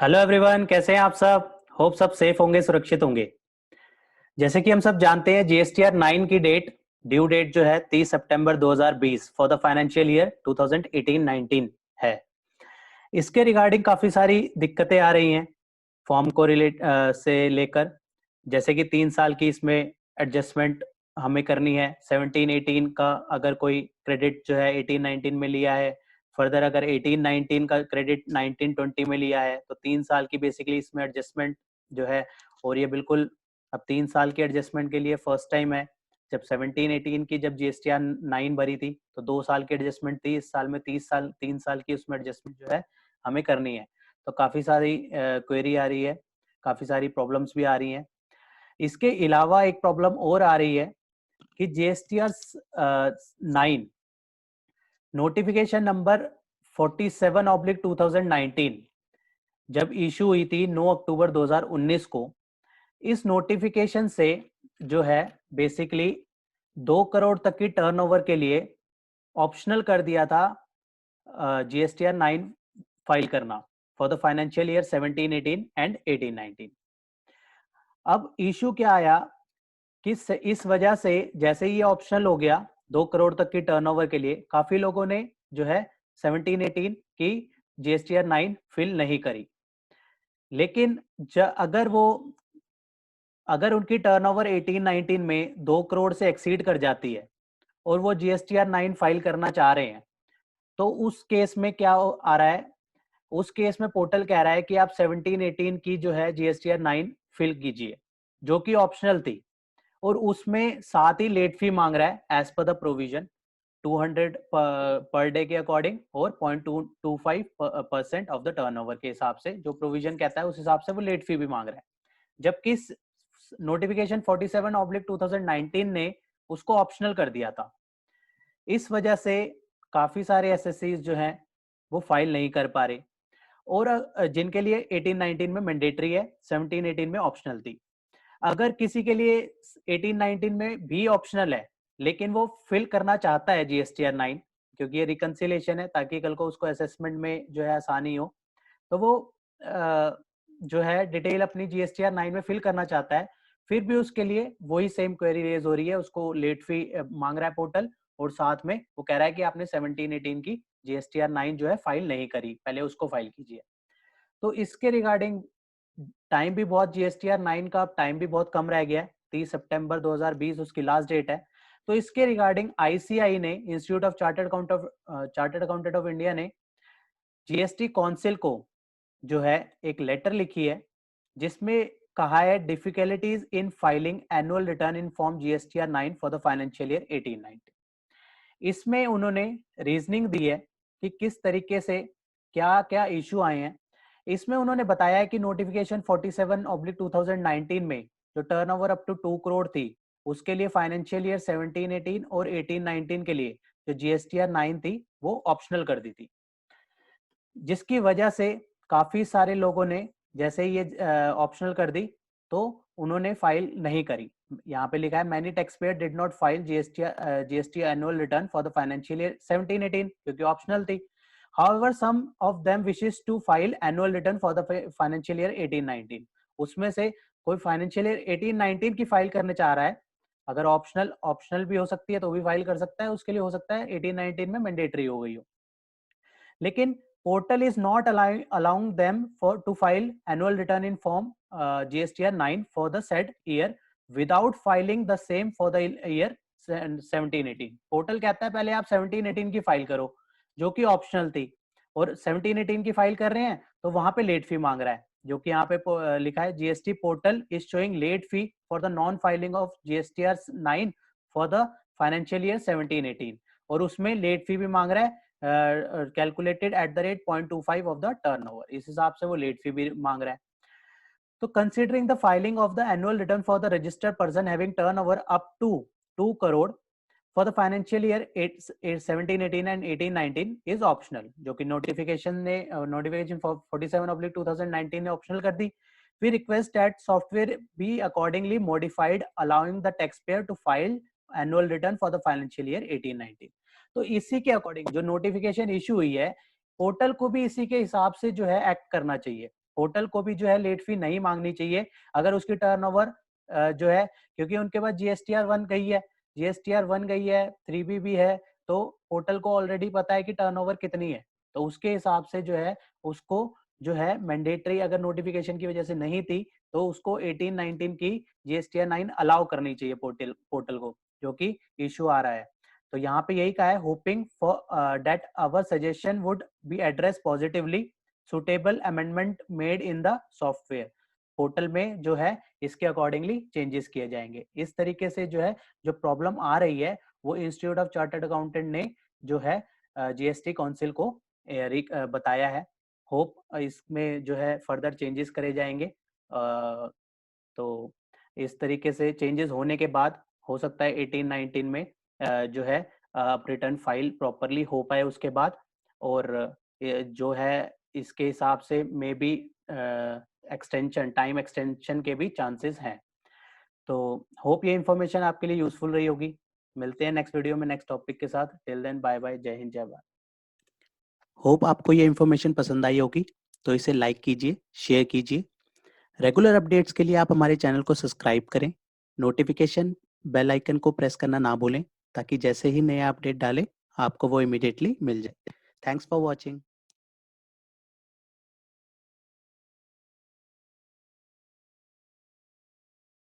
Hello everyone, कैसे हैं आप सब। होप सब सेफ होंगे, सुरक्षित होंगे। जैसे कि हम सब जानते हैं, जीएसटीआर 9 की ड्यू डेट जो है 30 सितंबर 2020 फॉर द फाइनेंशियल ईयर 2018-19 है। इसके रिगार्डिंग काफी सारी दिक्कतें आ रही हैं फॉर्म को से लेकर। जैसे कि 3 साल की इसमें एडजस्टमेंट हमें करनी है। 17-18 का अगर कोई क्रेडिट जो है 18-19 में लिया है, फर्दर अगर 18-19 का क्रेडिट 19-20 में लिया है, तो 3 साल की बेसिकली इसमें एडजस्टमेंट जो है। और ये बिल्कुल अब 3 साल की एडजस्टमेंट के लिए फर्स्ट टाइम है। जब 17-18 की जब जीएसटीआर 9 भरी थी तो 2 साल की एडजस्टमेंट थी। इस साल में 3 साल की उसमें एडजस्टमेंट जो है हमें करनी है। तो काफी सारी क्वेरी आ रही है, काफी सारी प्रॉब्लम्स भी आ रही हैं। इसके अलावा एक प्रॉब्लम और आ रही है कि जीएसटीआर 9 नोटिफिकेशन नंबर 47/2019 जब इशू हुई थी 9 अक्टूबर 2019 को, इस नोटिफिकेशन से जो है बेसिकली 2 करोड़ तक की टर्नओवर के लिए ऑप्शनल कर दिया था जीएसटीआर 9 फाइल करना for the financial year 17-18 and 18-19। अब इशू क्या आया कि इस वजह से जैसे ही ये ऑप्शनल हो गया 2 करोड़ तक की टर्नओवर के लिए, काफी लोगों ने जो है 17-18 की जीएसटीआर 9 फिल नहीं करी। लेकिन अगर उनकी टर्नओवर 18-19 में 2 करोड़ से एक्सीड कर जाती है और वो जीएसटीआर 9 फाइल करना चाह रहे हैं, तो उस केस में क्या आ रहा है, उस केस में पोर्टल कह रहा है कि आप 17-18 की जो है जीएसटीआर 9 फिल कीजिए, जो कि ऑप्शनल थी। और उसमें साथ ही लेट फी मांग रहा है as per the provision 200 per day के अकॉर्डिंग और 0.225% ऑफ द टर्नओवर के हिसाब से, जो प्रोविजन कहता है उस हिसाब से वो लेट फी भी मांग रहा है। जबकि नोटिफिकेशन 47/2019 ने उसको ऑप्शनल कर दिया था। इस वजह से काफी सारे एसएससीज जो हैं वो फाइल नहीं कर पा रहे, और जिनके लिए 18-19 में मैंडेटरी है, 17-18 में ऑप्शनल थी। अगर किसी के लिए 18-19 में भी ऑप्शनल है लेकिन वो फिल करना चाहता है जीएसटीआर 9, क्योंकि ये रिकंसिलेशन है ताकि कल को उसको असेसमेंट में जो है आसानी हो, तो वो जो है डिटेल अपनी जीएसटीआर 9 में फिल करना चाहता है, फिर भी उसके लिए वही सेम क्वेरी रेज हो रही है। उसको लेट फी मांग रहा है पोर्टल, और साथ में वो कह रहा है कि आपने 17-18 की जीएसटीआर 9 जो है फाइल नहीं करी, पहले उसको फाइल कीजिए। तो इसके रिगार्डिंग टाइम भी बहुत, जीएसटीआर 9 का टाइम भी बहुत कम रह गया है। 30 सितंबर 2020 उसकी लास्ट डेट है। तो इसके रिगार्डिंग आईसीआई ने, institute of chartered accountant of India ने जीएसटी काउंसिल को जो है एक लेटर लिखी है, जिसमें कहा है difficulties in filing annual return in form GSTR 9 for the financial year 18-19। इसमें उन्होंने रीजनिंग दी है कि किस तरीके से क्या क्या इशू आए हैं। इसमें उन्होंने बताया है कि नोटिफिकेशन 47/2019 में जो टर्नओवर अप टू 2 करोड़ थी, उसके लिए फाइनेंशियल ईयर 17-18 और 18-19 के लिए जो जीएसटीआर 9 थी वो ऑप्शनल कर दी थी, जिसकी वजह से काफी सारे लोगों ने जैसे ही ये ऑप्शनल कर दी तो उन्होंने फाइल नहीं करी। यहाँ पे लिखा है many taxpayer did not file GST annual return for the financial year 17-18 क्योंकि ऑप्शनल थी। However some of them wishes to file annual return for the financial year 18-19। उसमें से कोई फाइनेंशियल ईयर 18-19 की फाइल करने चाह रहा है, अगर ऑप्शनल भी हो सकती है तो भी फाइल कर सकता है, उसके लिए हो सकता है 18-19 में मैंडेटरी हो गई हो। लेकिन portal is not allowing them to file annual return in form GSTR 9 for the said year without filing the same for the year 17-18। Portal कहता है पहले आप 17-18 की फाइल करो, जो कि ऑप्शनल थी, और 17-18 की फाइल कर रहे हैं तो वहां पे लेट फी मांग रहा है, जो कि यहाँ पे लिखा है GST portal is showing late fee for the non filing of GSTR 9 for the financial year 17-18, और उसमें लेट फी भी मांग रहा है calculated at the rate 0.25 of the turnover. इस हिसाब से वो लेट फी भी मांग रहा है। तो considering the filing of the annual return for the registered person having turnover up to 2 crore for the financial year 17-18 and 18-19 is optional, जो कि नोटिफिकेशन 47/2019 ने ऑप्शनल कर दी। We request that software be accordingly modified allowing the taxpayer to file annual return for the financial year 18-19। तो इसी के according जो notification issue हुई है, पोर्टल को भी इसी के हिसाब से जो है एक्ट करना चाहिए। होटल को भी जो है लेट फी नहीं मांगनी चाहिए अगर उसकी टर्नओवर जो है, क्योंकि उनके पास जीएसटीआर 1 गई है, जीएसटीआर 1 गई है, 3B भी है, तो होटल को ऑलरेडी पता है कि टर्नओवर कितनी है, तो उसके हिसाब से जो है उसको जो है मैंडेटरी, अगर नोटिफिकेशन की वजह से नहीं थी तो उसको 18-19 की जीएसटीआर 9 अलाउ करनी चाहिए पोर्टल को, जो कि इशू आ रहा है। तो यहाँ पे यही कहा है, hoping for that our suggestion would be address positively, suitable amendment made in the software. Portal में जो है इसके अकॉर्डिंगली चेंजेस किए जाएंगे। इस तरीके से जो है जो प्रॉब्लम आ रही है वो इंस्टीट्यूट ऑफ चार्टर्ड अकाउंटेंट ने जो है जीएसटी काउंसिल को बताया है। होप इसमें जो है फर्दर चेंजेस करे जाएंगे। तो इस तरीके से चेंजेस होने के बाद हो सकता है 18-19 में जो है रिटर्न फाइल प्रॉपरली हो पाए उसके बाद, और जो है इसके हिसाब से may be extension, time extension के भी चांसेस हैं। तो होप ये इन्फॉर्मेशन आपके लिए यूजफुल रही होगी। मिलते हैं नेक्स्ट वीडियो में नेक्स्ट टॉपिक के साथ। टिल देन बाय बाय, जय हिंद जय भारत। होप आपको ये इन्फॉर्मेशन पसंद आई होगी, तो इसे लाइक कीजिए, शेयर कीजिए। रेगुलर अपडेट्स के लिए आप हमारे चैनल को सब्सक्राइब करें, नोटिफिकेशन बेल आइकन को प्रेस करना ना भूलें, ताकि जैसे ही नया अपडेट डालें आपको वो इमीडिएटली मिल जाए। Thanks for watching.